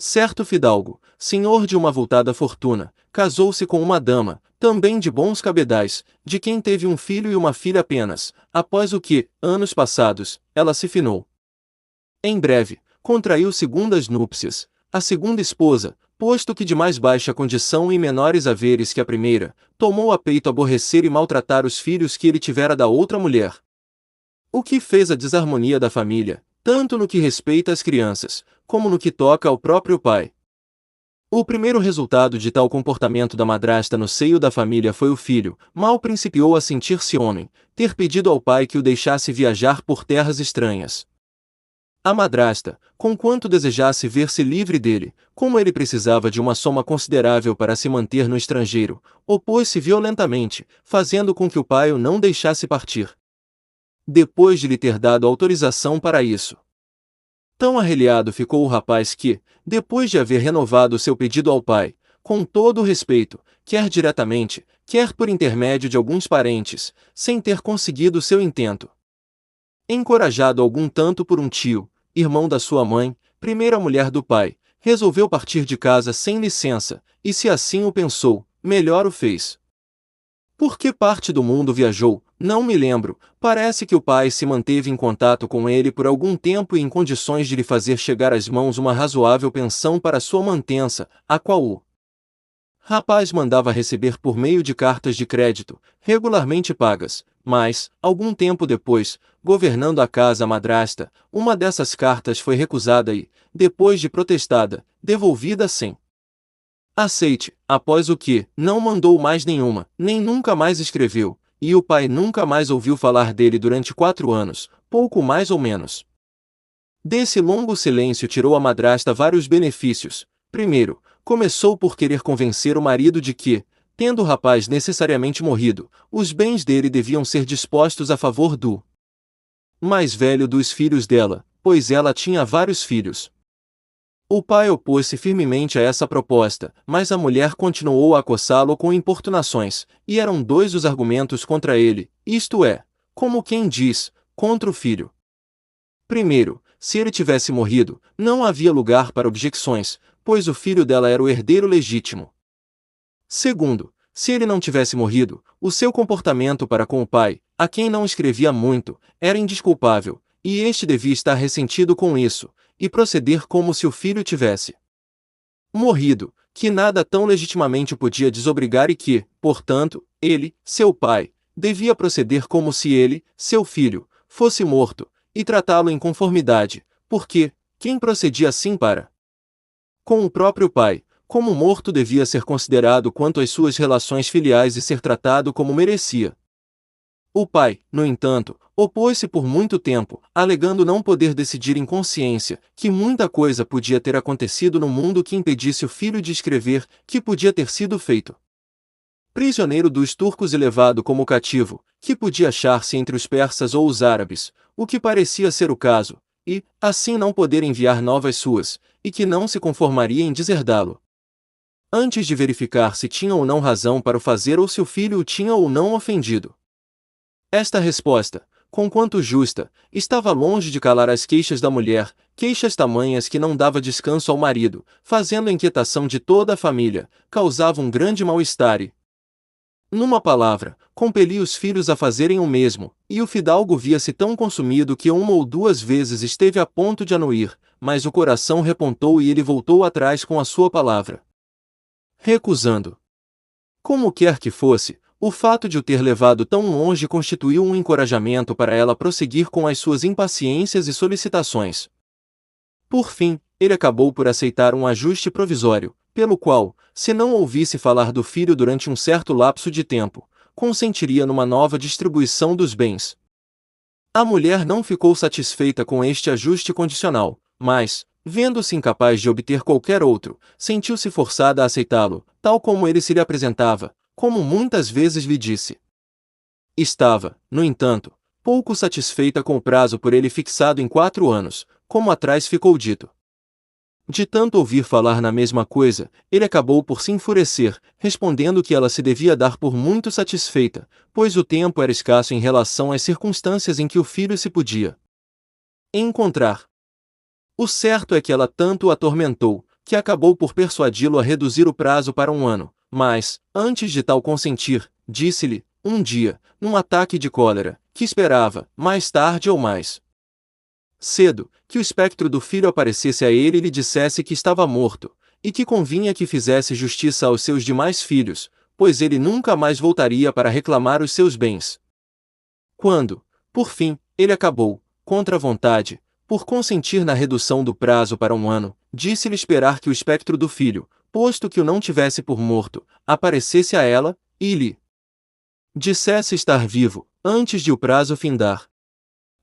Certo fidalgo, senhor de uma avultada fortuna, casou-se com uma dama, também de bons cabedais, de quem teve um filho e uma filha apenas, após o que, anos passados, ela se finou. Em breve, contraiu segundas núpcias, a segunda esposa, posto que de mais baixa condição e menores haveres que a primeira, tomou a peito aborrecer e maltratar os filhos que ele tivera da outra mulher. O que fez a desarmonia da família, tanto no que respeita às crianças, como no que toca ao próprio pai. O primeiro resultado de tal comportamento da madrasta no seio da família foi o filho, mal principiou a sentir-se homem, ter pedido ao pai que o deixasse viajar por terras estranhas. A madrasta, conquanto desejasse ver-se livre dele, como ele precisava de uma soma considerável para se manter no estrangeiro, opôs-se violentamente, fazendo com que o pai o não deixasse partir. Depois de lhe ter dado autorização para isso, tão arreliado ficou o rapaz que, depois de haver renovado seu pedido ao pai, com todo o respeito, quer diretamente, quer por intermédio de alguns parentes, sem ter conseguido seu intento, encorajado algum tanto por um tio, irmão da sua mãe, primeira mulher do pai, resolveu partir de casa sem licença, e se assim o pensou, melhor o fez. Por que parte do mundo viajou, não me lembro, parece que o pai se manteve em contato com ele por algum tempo e em condições de lhe fazer chegar às mãos uma razoável pensão para sua mantença, a qual o rapaz mandava receber por meio de cartas de crédito, regularmente pagas, mas, algum tempo depois, governando a casa a madrasta, uma dessas cartas foi recusada e, depois de protestada, devolvida sem aceite, após o que, não mandou mais nenhuma, nem nunca mais escreveu, e o pai nunca mais ouviu falar dele durante 4 anos, pouco mais ou menos. Desse longo silêncio tirou a madrasta vários benefícios. Primeiro, começou por querer convencer o marido de que, tendo o rapaz necessariamente morrido, os bens dele deviam ser dispostos a favor do mais velho dos filhos dela, pois ela tinha vários filhos. O pai opôs-se firmemente a essa proposta, mas a mulher continuou a acossá-lo com importunações, e eram 2 os argumentos contra ele, isto é, como quem diz, contra o filho. Primeiro, se ele tivesse morrido, não havia lugar para objeções, pois o filho dela era o herdeiro legítimo. Segundo, se ele não tivesse morrido, o seu comportamento para com o pai, a quem não escrevia muito, era indesculpável, e este devia estar ressentido com isso, e proceder como se o filho tivesse morrido, que nada tão legitimamente podia desobrigar e que, portanto, ele, seu pai, devia proceder como se ele, seu filho, fosse morto, e tratá-lo em conformidade, porque, quem procedia assim para com o próprio pai, como morto devia ser considerado quanto às suas relações filiais e ser tratado como merecia. O pai, no entanto, opôs-se por muito tempo, alegando não poder decidir em consciência, que muita coisa podia ter acontecido no mundo que impedisse o filho de escrever, que podia ter sido feito prisioneiro dos turcos e levado como cativo, que podia achar-se entre os persas ou os árabes, o que parecia ser o caso, e, assim não poder enviar novas suas, e que não se conformaria em deserdá-lo. Antes de verificar se tinha ou não razão para o fazer ou se o filho o tinha ou não ofendido. Esta resposta, conquanto justa, estava longe de calar as queixas da mulher, queixas tamanhas que não dava descanso ao marido, fazendo a inquietação de toda a família, causava um grande mal-estar e, numa palavra, compelia os filhos a fazerem o mesmo, e o fidalgo via-se tão consumido que 1 ou 2 vezes esteve a ponto de anuir, mas o coração repontou e ele voltou atrás com a sua palavra, recusando. Como quer que fosse, o fato de o ter levado tão longe constituiu um encorajamento para ela prosseguir com as suas impaciências e solicitações. Por fim, ele acabou por aceitar um ajuste provisório, pelo qual, se não ouvisse falar do filho durante um certo lapso de tempo, consentiria numa nova distribuição dos bens. A mulher não ficou satisfeita com este ajuste condicional, mas, vendo-se incapaz de obter qualquer outro, sentiu-se forçada a aceitá-lo, tal como ele se lhe apresentava, como muitas vezes lhe disse. Estava, no entanto, pouco satisfeita com o prazo por ele fixado em 4 anos, como atrás ficou dito. De tanto ouvir falar na mesma coisa, ele acabou por se enfurecer, respondendo que ela se devia dar por muito satisfeita, pois o tempo era escasso em relação às circunstâncias em que o filho se podia encontrar. O certo é que ela tanto o atormentou, que acabou por persuadi-lo a reduzir o prazo para 1 ano, mas, antes de tal consentir, disse-lhe, um dia, num ataque de cólera, que esperava, mais tarde ou mais cedo, que o espectro do filho aparecesse a ele e lhe dissesse que estava morto, e que convinha que fizesse justiça aos seus demais filhos, pois ele nunca mais voltaria para reclamar os seus bens. Quando, por fim, ele acabou, contra a vontade, por consentir na redução do prazo para 1 ano, disse-lhe esperar que o espectro do filho, posto que o não tivesse por morto, aparecesse a ela, e lhe dissesse estar vivo, antes de o prazo findar.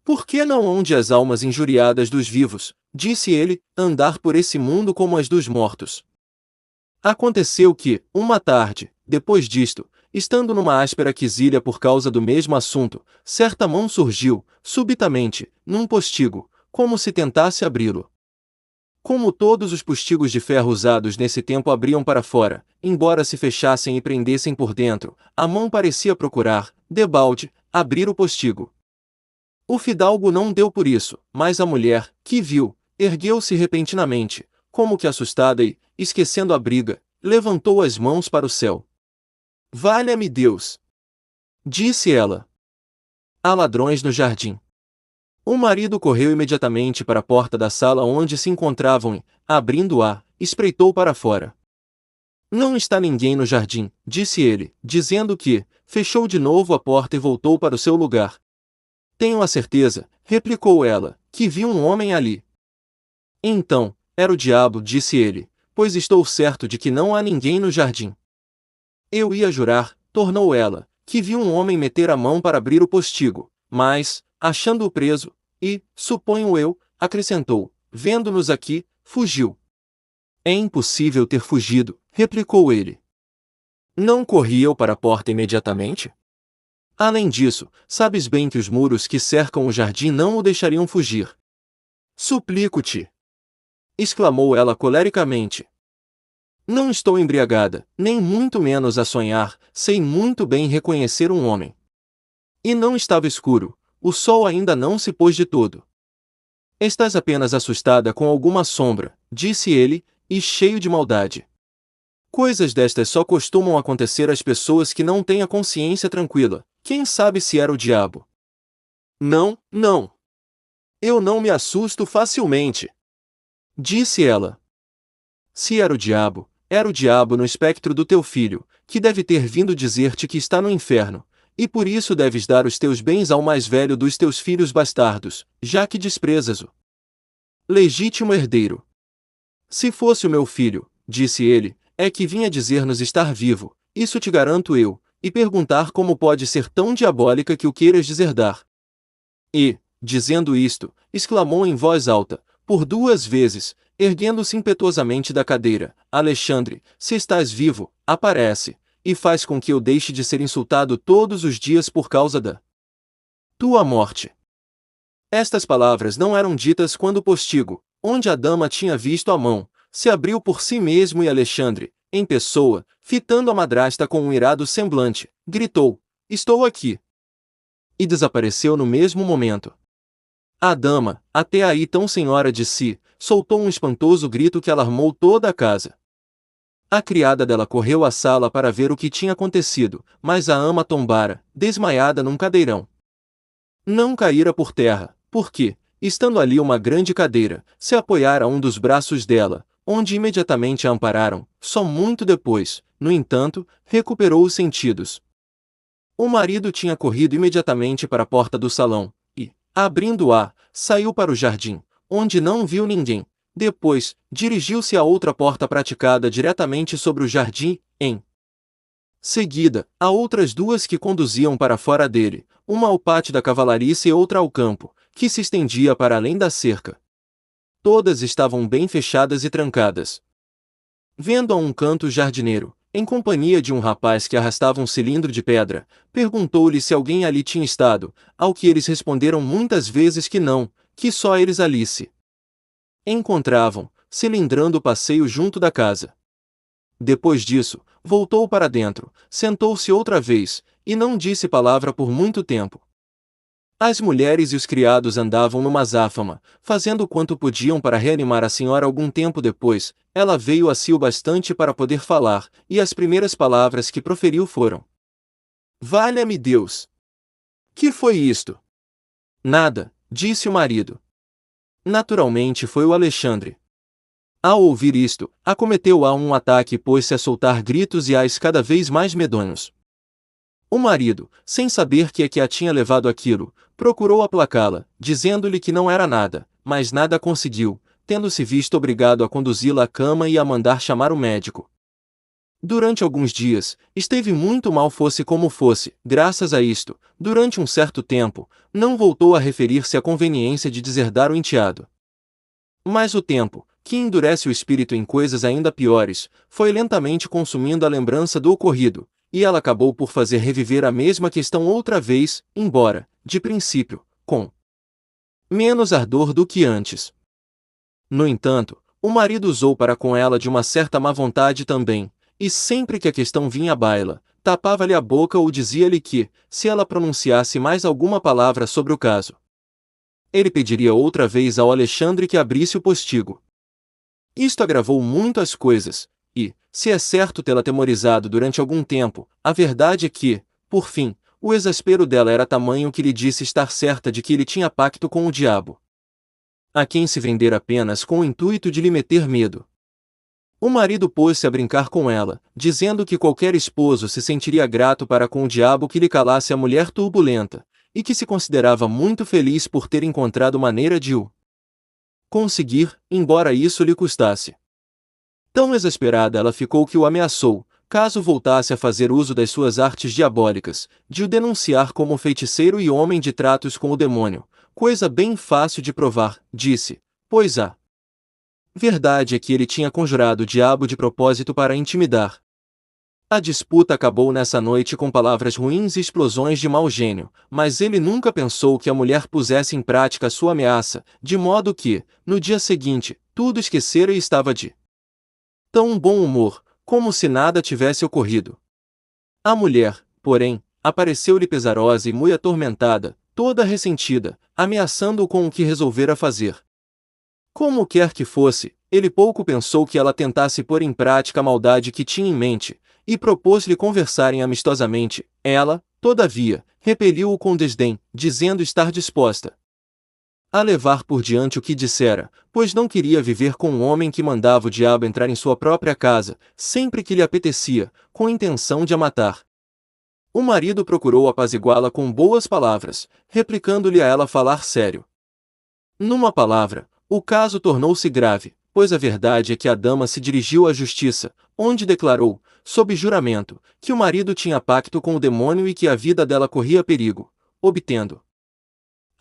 Por que não onde as almas injuriadas dos vivos, disse ele, andar por esse mundo como as dos mortos? Aconteceu que, uma tarde, depois disto, estando numa áspera quesilha por causa do mesmo assunto, certa mão surgiu, subitamente, num postigo, como se tentasse abri-lo. Como todos os postigos de ferro usados nesse tempo abriam para fora, embora se fechassem e prendessem por dentro, a mão parecia procurar, debalde, abrir o postigo. O fidalgo não deu por isso, mas a mulher, que viu, ergueu-se repentinamente, como que assustada e, esquecendo a briga, levantou as mãos para o céu. Valha-me Deus! Disse ela. Há ladrões no jardim. O marido correu imediatamente para a porta da sala onde se encontravam e, abrindo-a, espreitou para fora. Não está ninguém no jardim, disse ele, dizendo que, fechou de novo a porta e voltou para o seu lugar. Tenho a certeza, replicou ela, que vi um homem ali. Então, era o diabo, disse ele, pois estou certo de que não há ninguém no jardim. Eu ia jurar, tornou ela, que vi um homem meter a mão para abrir o postigo, mas, achando-o preso, e, suponho eu, acrescentou, vendo-nos aqui, fugiu. É impossível ter fugido, replicou ele. Não corri eu para a porta imediatamente? Além disso, sabes bem que os muros que cercam o jardim não o deixariam fugir. Suplico-te! Exclamou ela colericamente. Não estou embriagada, nem muito menos a sonhar, sei muito bem reconhecer um homem. E não estava escuro, o sol ainda não se pôs de todo. Estás apenas assustada com alguma sombra, disse ele, e cheio de maldade. Coisas destas só costumam acontecer às pessoas que não têm a consciência tranquila. Quem sabe se era o diabo? Não, não. Eu não me assusto facilmente. Disse ela. Se era o diabo no espectro do teu filho, que deve ter vindo dizer-te que está no inferno, e por isso deves dar os teus bens ao mais velho dos teus filhos bastardos, já que desprezas-o legítimo herdeiro. Se fosse o meu filho, disse ele, é que vinha dizer-nos estar vivo, isso te garanto eu, e perguntar como pode ser tão diabólica que o queiras deserdar. E, dizendo isto, exclamou em voz alta, por 2 vezes, erguendo-se impetuosamente da cadeira, Alexandre, se estás vivo, aparece, e faz com que eu deixe de ser insultado todos os dias por causa da tua morte. Estas palavras não eram ditas quando o postigo, onde a dama tinha visto a mão, se abriu por si mesmo e Alexandre, em pessoa, fitando a madrasta com um irado semblante, gritou, estou aqui. E desapareceu no mesmo momento. A dama, até aí tão senhora de si, soltou um espantoso grito que alarmou toda a casa. A criada dela correu à sala para ver o que tinha acontecido, mas a ama tombara, desmaiada num cadeirão. Não caíra por terra, porque, estando ali uma grande cadeira, se apoiara a um dos braços dela, onde imediatamente a ampararam, só muito depois, no entanto, recuperou os sentidos. O marido tinha corrido imediatamente para a porta do salão, e, abrindo-a, saiu para o jardim, onde não viu ninguém. Depois, dirigiu-se a outra porta praticada diretamente sobre o jardim, em seguida, a outras 2 que conduziam para fora dele, uma ao pátio da cavalariça e outra ao campo, que se estendia para além da cerca. Todas estavam bem fechadas e trancadas. Vendo a um canto o jardineiro, em companhia de um rapaz que arrastava um cilindro de pedra, perguntou-lhe se alguém ali tinha estado, ao que eles responderam muitas vezes que não, que só eles ali se encontravam, cilindrando o passeio junto da casa. Depois disso, voltou para dentro, sentou-se outra vez, e não disse palavra por muito tempo. As mulheres e os criados andavam numa azáfama, fazendo quanto podiam para reanimar a senhora. Algum tempo depois, ela veio a si o bastante para poder falar, e as primeiras palavras que proferiu foram: "Valha-me Deus! Que foi isto?" "Nada", disse o marido. Naturalmente foi o Alexandre. Ao ouvir isto, acometeu-a um ataque e pôs-se a soltar gritos e ais cada vez mais medonhos. O marido, sem saber que é que a tinha levado aquilo, procurou aplacá-la, dizendo-lhe que não era nada, mas nada conseguiu, tendo-se visto obrigado a conduzi-la à cama e a mandar chamar o médico. Durante alguns dias, esteve muito mal. Fosse como fosse, graças a isto, durante um certo tempo, não voltou a referir-se à conveniência de deserdar o enteado. Mas o tempo, que endurece o espírito em coisas ainda piores, foi lentamente consumindo a lembrança do ocorrido, e ela acabou por fazer reviver a mesma questão outra vez, embora, de princípio, com menos ardor do que antes. No entanto, o marido usou para com ela de uma certa má vontade também, e sempre que a questão vinha à baila, tapava-lhe a boca ou dizia-lhe que, se ela pronunciasse mais alguma palavra sobre o caso, ele pediria outra vez ao Alexandre que abrisse o postigo. Isto agravou muito as coisas, e, se é certo tê-la atemorizado durante algum tempo, a verdade é que, por fim, o exaspero dela era tamanho que lhe disse estar certa de que ele tinha pacto com o diabo, a quem se vender apenas com o intuito de lhe meter medo. O marido pôs-se a brincar com ela, dizendo que qualquer esposo se sentiria grato para com o diabo que lhe calasse a mulher turbulenta, e que se considerava muito feliz por ter encontrado maneira de o conseguir, embora isso lhe custasse. Tão exasperada ela ficou que o ameaçou, caso voltasse a fazer uso das suas artes diabólicas, de o denunciar como feiticeiro e homem de tratos com o demônio, coisa bem fácil de provar, disse, pois a verdade é que ele tinha conjurado o diabo de propósito para a intimidar. A disputa acabou nessa noite com palavras ruins e explosões de mau gênio, mas ele nunca pensou que a mulher pusesse em prática sua ameaça, de modo que, no dia seguinte, tudo esquecera e estava de tão bom humor, como se nada tivesse ocorrido. A mulher, porém, apareceu-lhe pesarosa e muito atormentada, toda ressentida, ameaçando-o com o que resolvera fazer. Como quer que fosse, ele pouco pensou que ela tentasse pôr em prática a maldade que tinha em mente, e propôs-lhe conversarem amistosamente. Ela, todavia, repeliu-o com desdém, dizendo estar disposta a levar por diante o que dissera, pois não queria viver com um homem que mandava o diabo entrar em sua própria casa, sempre que lhe apetecia, com a intenção de a matar. O marido procurou apaziguá-la com boas palavras, replicando-lhe a ela falar sério. Numa palavra, o caso tornou-se grave, pois a verdade é que a dama se dirigiu à justiça, onde declarou, sob juramento, que o marido tinha pacto com o demônio e que a vida dela corria perigo, obtendo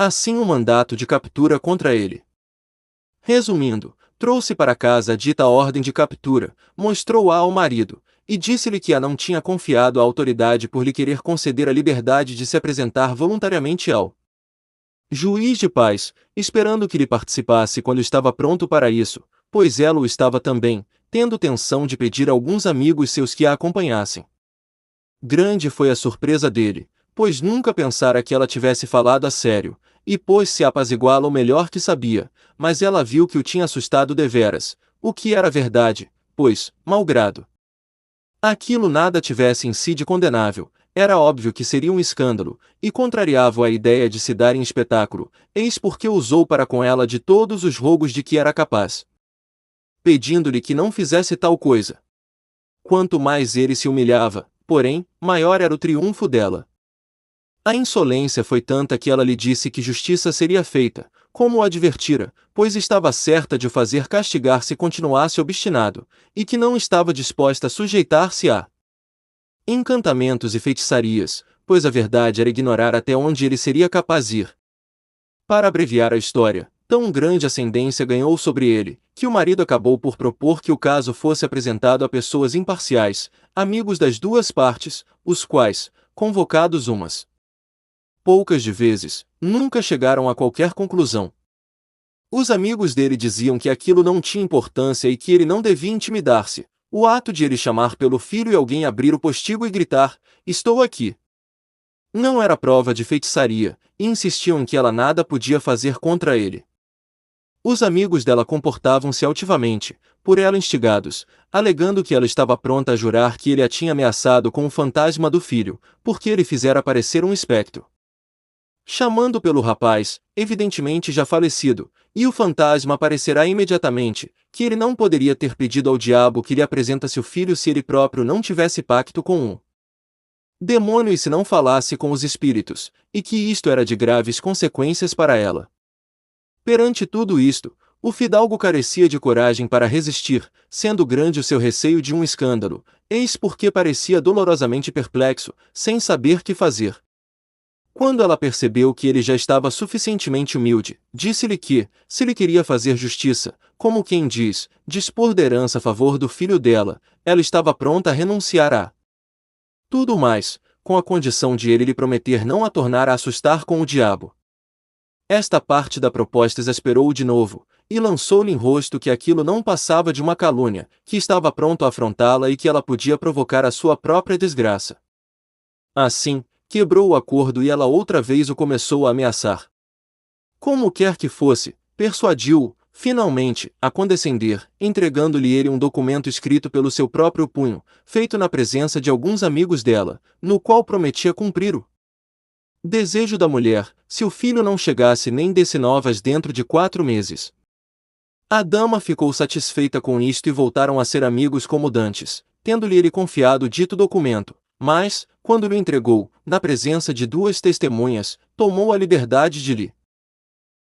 assim um mandato de captura contra ele. Resumindo, trouxe para casa a dita ordem de captura, mostrou-a ao marido, e disse-lhe que a não tinha confiado à autoridade por lhe querer conceder a liberdade de se apresentar voluntariamente ao juiz de paz, esperando que lhe participasse quando estava pronto para isso, pois ela o estava também, tendo tenção de pedir a alguns amigos seus que a acompanhassem. Grande foi a surpresa dele, pois nunca pensara que ela tivesse falado a sério, e pôs-se a apaziguá-la o melhor que sabia, mas ela viu que o tinha assustado deveras, o que era verdade, pois, malgrado aquilo nada tivesse em si de condenável, era óbvio que seria um escândalo, e contrariava a ideia de se dar em espetáculo, eis porque usou para com ela de todos os rogos de que era capaz, pedindo-lhe que não fizesse tal coisa. Quanto mais ele se humilhava, porém, maior era o triunfo dela. A insolência foi tanta que ela lhe disse que justiça seria feita, como o advertira, pois estava certa de o fazer castigar se continuasse obstinado, e que não estava disposta a sujeitar-se a encantamentos e feitiçarias, pois a verdade era ignorar até onde ele seria capaz de ir. Para abreviar a história, tão grande ascendência ganhou sobre ele, que o marido acabou por propor que o caso fosse apresentado a pessoas imparciais, amigos das duas partes, os quais, convocados umas poucas de vezes, nunca chegaram a qualquer conclusão. Os amigos dele diziam que aquilo não tinha importância e que ele não devia intimidar-se. O ato de ele chamar pelo filho e alguém abrir o postigo e gritar, "Estou aqui!" Não era prova de feitiçaria, e insistiam em que ela nada podia fazer contra ele. Os amigos dela comportavam-se altivamente, por ela instigados, alegando que ela estava pronta a jurar que ele a tinha ameaçado com o fantasma do filho, porque ele fizera aparecer um espectro. Chamando pelo rapaz, evidentemente já falecido, e o fantasma aparecerá imediatamente, que ele não poderia ter pedido ao diabo que lhe apresentasse o filho se ele próprio não tivesse pacto com um demônio e se não falasse com os espíritos, e que isto era de graves consequências para ela. Perante tudo isto, o fidalgo carecia de coragem para resistir, sendo grande o seu receio de um escândalo, eis porque parecia dolorosamente perplexo, sem saber que fazer. Quando ela percebeu que ele já estava suficientemente humilde, disse-lhe que, se lhe queria fazer justiça, como quem diz, dispor da herança a favor do filho dela, ela estava pronta a renunciar a tudo mais, com a condição de ele lhe prometer não a tornar a assustar com o diabo. Esta parte da proposta exasperou-o de novo, e lançou-lhe em rosto que aquilo não passava de uma calúnia, que estava pronto a afrontá-la e que ela podia provocar a sua própria desgraça. Assim, quebrou o acordo e ela outra vez o começou a ameaçar. Como quer que fosse, persuadiu-o, finalmente, a condescender, entregando-lhe ele um documento escrito pelo seu próprio punho, feito na presença de alguns amigos dela, no qual prometia cumprir o desejo da mulher, se o filho não chegasse nem desse novas dentro de 4 meses. A dama ficou satisfeita com isto e voltaram a ser amigos como dantes, tendo-lhe ele confiado o dito documento, mas, quando lhe entregou, na presença de 2 testemunhas, tomou a liberdade de lhe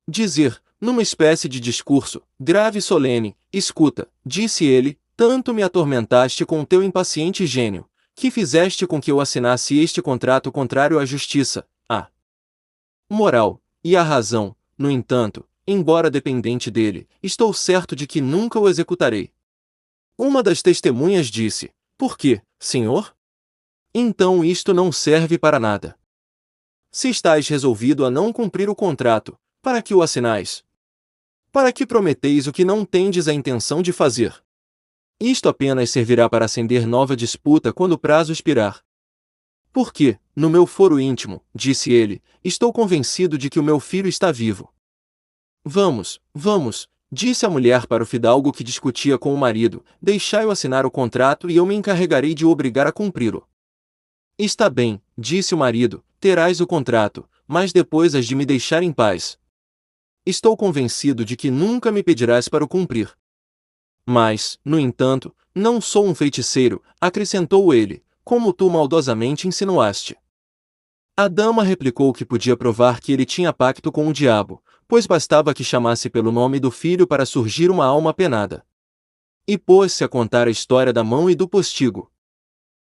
dizer, numa espécie de discurso, grave e solene: escuta, disse ele, tanto me atormentaste com o teu impaciente gênio, que fizeste com que eu assinasse este contrato contrário à justiça, à moral e à razão. No entanto, embora dependente dele, estou certo de que nunca o executarei. Uma das testemunhas disse: por quê, senhor? Então isto não serve para nada. Se estáis resolvido a não cumprir o contrato, para que o assinais? Para que prometeis o que não tendes a intenção de fazer? Isto apenas servirá para acender nova disputa quando o prazo expirar. Porque, no meu foro íntimo, disse ele, estou convencido de que o meu filho está vivo. Vamos, vamos, disse a mulher para o fidalgo que discutia com o marido, deixai-o assinar o contrato e eu me encarregarei de o obrigar a cumpri-lo. Está bem, disse o marido, terás o contrato, mas depois has de me deixar em paz. Estou convencido de que nunca me pedirás para o cumprir. Mas, no entanto, não sou um feiticeiro, acrescentou ele, como tu maldosamente insinuaste. A dama replicou que podia provar que ele tinha pacto com o diabo, pois bastava que chamasse pelo nome do filho para surgir uma alma penada. E pôs-se a contar a história da mão e do postigo.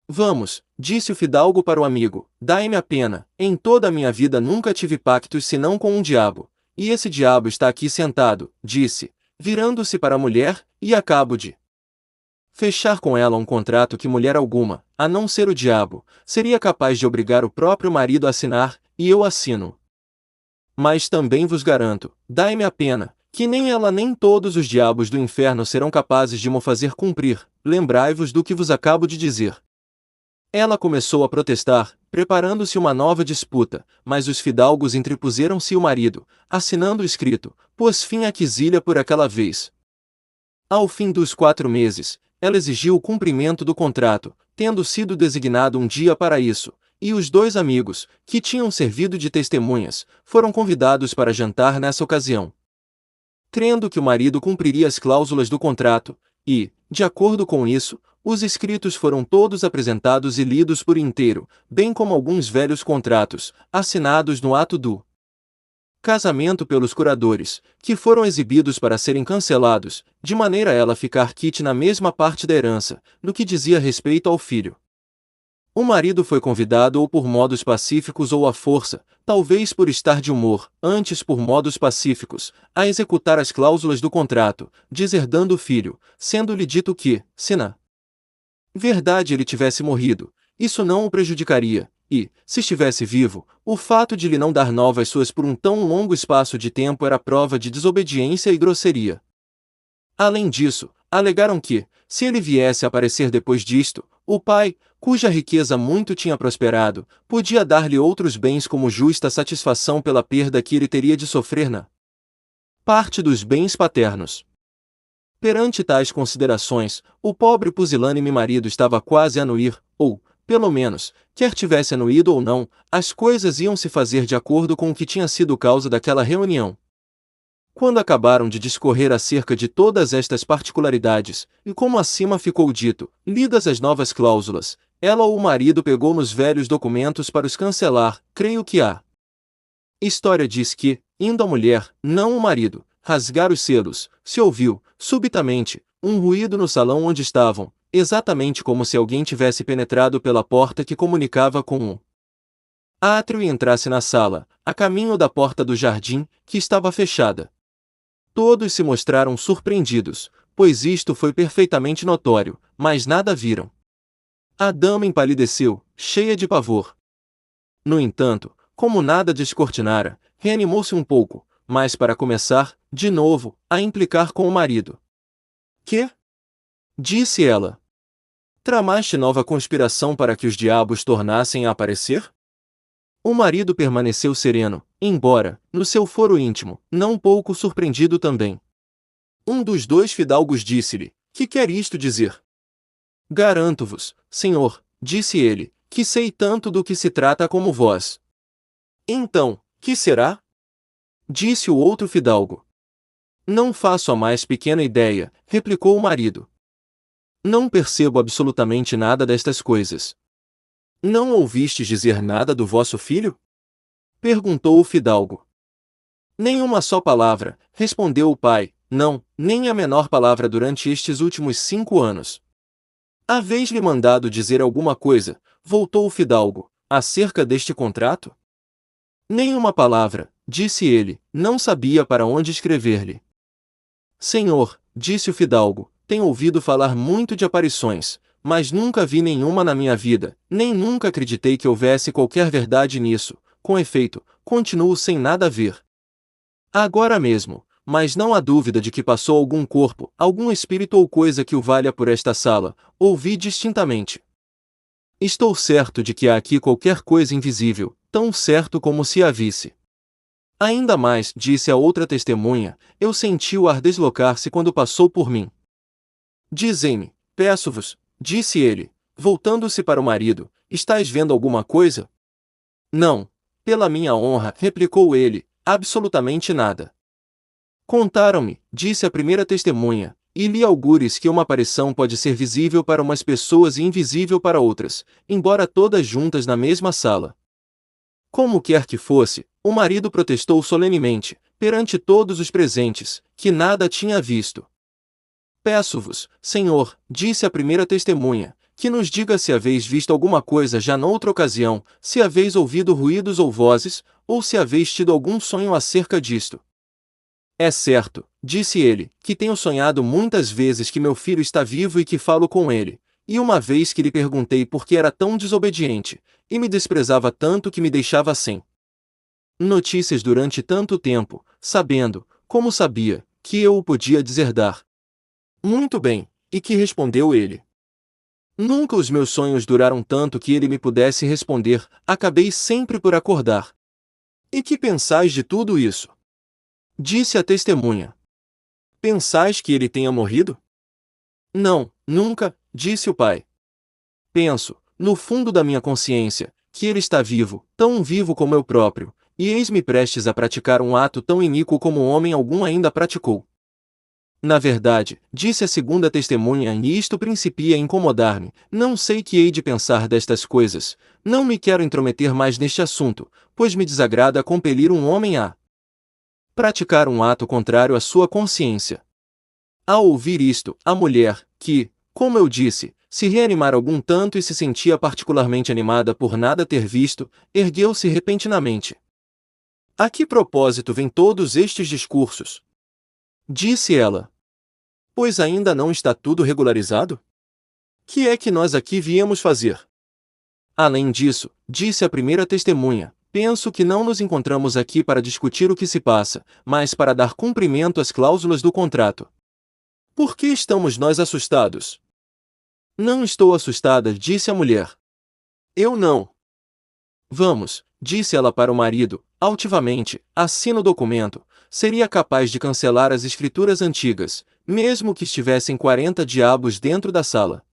Vamos, disse o fidalgo para o amigo, dai-me a pena, em toda a minha vida nunca tive pactos senão com um diabo, e esse diabo está aqui sentado, disse, virando-se para a mulher, e acabo de fechar com ela um contrato que mulher alguma, a não ser o diabo, seria capaz de obrigar o próprio marido a assinar, e eu assino. Mas também vos garanto, dai-me a pena, que nem ela nem todos os diabos do inferno serão capazes de mo fazer cumprir, lembrai-vos do que vos acabo de dizer. Ela começou a protestar, preparando-se uma nova disputa, mas os fidalgos interpuseram-se e o marido, assinando o escrito, pôs fim à quizilha por aquela vez. Ao fim dos 4 meses, ela exigiu o cumprimento do contrato, tendo sido designado um dia para isso, e os 2 amigos, que tinham servido de testemunhas, foram convidados para jantar nessa ocasião. Crendo que o marido cumpriria as cláusulas do contrato, e, de acordo com isso, os escritos foram todos apresentados e lidos por inteiro, bem como alguns velhos contratos, assinados no ato do casamento pelos curadores, que foram exibidos para serem cancelados, de maneira a ela ficar quite na mesma parte da herança, no que dizia respeito ao filho. O marido foi convidado ou por modos pacíficos ou à força, talvez por estar de humor, antes por modos pacíficos, a executar as cláusulas do contrato, deserdando o filho, sendo-lhe dito que, se na verdade ele tivesse morrido, isso não o prejudicaria, e, se estivesse vivo, o fato de lhe não dar novas suas por um tão longo espaço de tempo era prova de desobediência e grosseria. Além disso, alegaram que, se ele viesse a aparecer depois disto, o pai, cuja riqueza muito tinha prosperado, podia dar-lhe outros bens como justa satisfação pela perda que ele teria de sofrer na parte dos bens paternos. Perante tais considerações, o pobre pusilânime marido estava quase a anuir, ou, pelo menos, quer tivesse anuído ou não, as coisas iam se fazer de acordo com o que tinha sido causa daquela reunião. Quando acabaram de discorrer acerca de todas estas particularidades, e como acima ficou dito, lidas as novas cláusulas, ela ou o marido pegou nos velhos documentos para os cancelar. Creio que a história diz que, indo a mulher, não o marido, rasgar os selos, se ouviu, subitamente, um ruído no salão onde estavam, exatamente como se alguém tivesse penetrado pela porta que comunicava com o átrio e entrasse na sala, a caminho da porta do jardim, que estava fechada. Todos se mostraram surpreendidos, pois isto foi perfeitamente notório, mas nada viram. A dama empalideceu, cheia de pavor. No entanto, como nada descortinara, reanimou-se um pouco, mas para começar, de novo, a implicar com o marido. Que? Disse ela. Tramaste nova conspiração para que os diabos tornassem a aparecer? O marido permaneceu sereno, embora, no seu foro íntimo, não pouco surpreendido também. Um dos dois fidalgos disse-lhe: Que quer isto dizer? Garanto-vos, senhor, disse ele, que sei tanto do que se trata como vós. Então, que será? Disse o outro fidalgo. Não faço a mais pequena ideia, replicou o marido. Não percebo absolutamente nada destas coisas. Não ouvistes dizer nada do vosso filho? Perguntou o fidalgo. Nem uma só palavra, respondeu o pai, não, nem a menor palavra durante estes últimos 5 anos. Haveis-lhe mandado dizer alguma coisa, voltou o fidalgo, acerca deste contrato? Nem uma palavra, disse ele, não sabia para onde escrever-lhe. Senhor, disse o fidalgo, tenho ouvido falar muito de aparições, mas nunca vi nenhuma na minha vida, nem nunca acreditei que houvesse qualquer verdade nisso. Com efeito, continuo sem nada ver. Agora mesmo, mas não há dúvida de que passou algum corpo, algum espírito ou coisa que o valha por esta sala, ouvi distintamente. Estou certo de que há aqui qualquer coisa invisível, tão certo como se a visse. Ainda mais, disse a outra testemunha, eu senti o ar deslocar-se quando passou por mim. Dizem-me, peço-vos, disse ele, voltando-se para o marido, estais vendo alguma coisa? Não, pela minha honra, replicou ele, absolutamente nada. Contaram-me, disse a primeira testemunha, e li algures que uma aparição pode ser visível para umas pessoas e invisível para outras, embora todas juntas na mesma sala. Como quer que fosse, o marido protestou solenemente, perante todos os presentes, que nada tinha visto. Peço-vos, senhor, disse a primeira testemunha, que nos diga se haveis visto alguma coisa já noutra ocasião, se haveis ouvido ruídos ou vozes, ou se haveis tido algum sonho acerca disto. É certo, disse ele, que tenho sonhado muitas vezes que meu filho está vivo e que falo com ele, e uma vez que lhe perguntei por que era tão desobediente, e me desprezava tanto que me deixava sem notícias durante tanto tempo, sabendo, como sabia, que eu o podia deserdar. Muito bem, e que respondeu ele? Nunca os meus sonhos duraram tanto que ele me pudesse responder, acabei sempre por acordar. E que pensais de tudo isso? Disse a testemunha. Pensais que ele tenha morrido? Não, nunca, disse o pai. Penso, no fundo da minha consciência, que ele está vivo, tão vivo como eu próprio, e eis-me prestes a praticar um ato tão iníquo como homem algum ainda praticou. Na verdade, disse a segunda testemunha, e isto principia a incomodar-me, não sei que hei de pensar destas coisas, não me quero intrometer mais neste assunto, pois me desagrada compelir um homem a praticar um ato contrário à sua consciência. Ao ouvir isto, a mulher, que, como eu disse, se reanimara algum tanto e se sentia particularmente animada por nada ter visto, ergueu-se repentinamente. A que propósito vêm todos estes discursos? Disse ela. Pois ainda não está tudo regularizado? Que é que nós aqui viemos fazer? Além disso, disse a primeira testemunha, penso que não nos encontramos aqui para discutir o que se passa, mas para dar cumprimento às cláusulas do contrato. Por que estamos nós assustados? Não estou assustada, disse a mulher. Eu não. Vamos, disse ela para o marido, altivamente, assina o documento. Seria capaz de cancelar as escrituras antigas, mesmo que estivessem 40 diabos dentro da sala.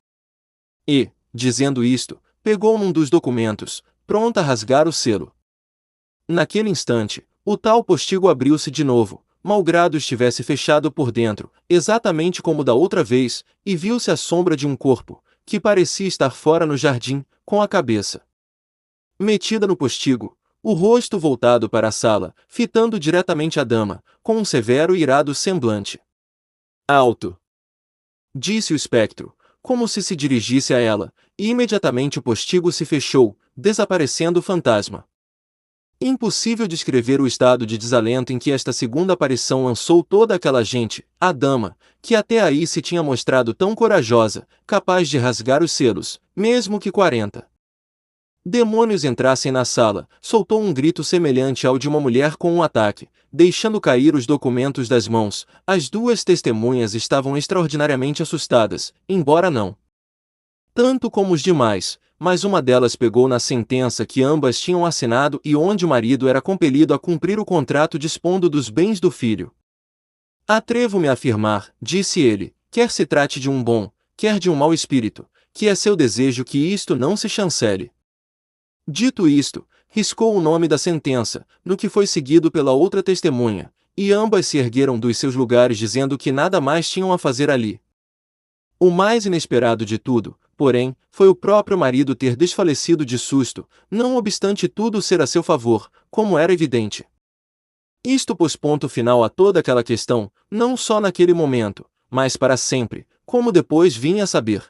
E, dizendo isto, pegou num dos documentos, pronta a rasgar o selo. Naquele instante, o tal postigo abriu-se de novo, malgrado estivesse fechado por dentro, exatamente como da outra vez, e viu-se a sombra de um corpo, que parecia estar fora no jardim, com a cabeça metida no postigo, o rosto voltado para a sala, fitando diretamente a dama, com um severo e irado semblante. Alto! Disse o espectro, como se dirigisse a ela, e imediatamente o postigo se fechou, desaparecendo o fantasma. Impossível descrever o estado de desalento em que esta segunda aparição lançou toda aquela gente, a dama, que até aí se tinha mostrado tão corajosa, capaz de rasgar os selos, mesmo que 40 demônios entrassem na sala, soltou um grito semelhante ao de uma mulher com um ataque, deixando cair os documentos das mãos. As duas testemunhas estavam extraordinariamente assustadas, embora não tanto como os demais, mas uma delas pegou na sentença que ambas tinham assinado e onde o marido era compelido a cumprir o contrato dispondo dos bens do filho. Atrevo-me a afirmar, disse ele, quer se trate de um bom, quer de um mau espírito, que é seu desejo que isto não se chancele. Dito isto, riscou o nome da sentença, no que foi seguido pela outra testemunha, e ambas se ergueram dos seus lugares dizendo que nada mais tinham a fazer ali. O mais inesperado de tudo, porém, foi o próprio marido ter desfalecido de susto, não obstante tudo ser a seu favor, como era evidente. Isto pôs ponto final a toda aquela questão, não só naquele momento, mas para sempre, como depois vinha a saber.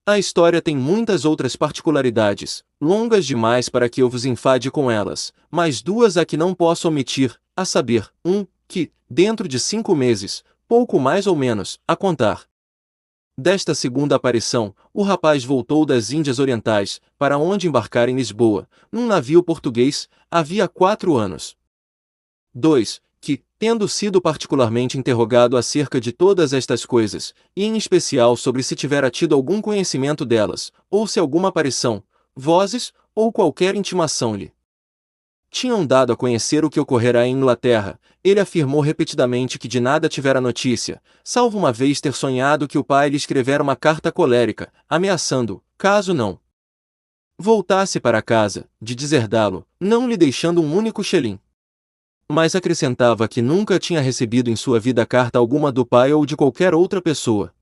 A história tem muitas outras particularidades, longas demais para que eu vos enfade com elas, mas duas a que não posso omitir, a saber, que, dentro de 5 meses, pouco mais ou menos, a contar desta segunda aparição, o rapaz voltou das Índias Orientais, para onde embarcara em Lisboa, num navio português, havia 4 anos. 2. Que, tendo sido particularmente interrogado acerca de todas estas coisas, e em especial sobre se tivera tido algum conhecimento delas, ou se alguma aparição, vozes, ou qualquer intimação lhe tinham dado a conhecer o que ocorrera em Inglaterra, ele afirmou repetidamente que de nada tivera notícia, salvo uma vez ter sonhado que o pai lhe escrevera uma carta colérica, ameaçando, caso não voltasse para casa, de deserdá-lo, não lhe deixando um único xelim. Mas acrescentava que nunca tinha recebido em sua vida carta alguma do pai ou de qualquer outra pessoa.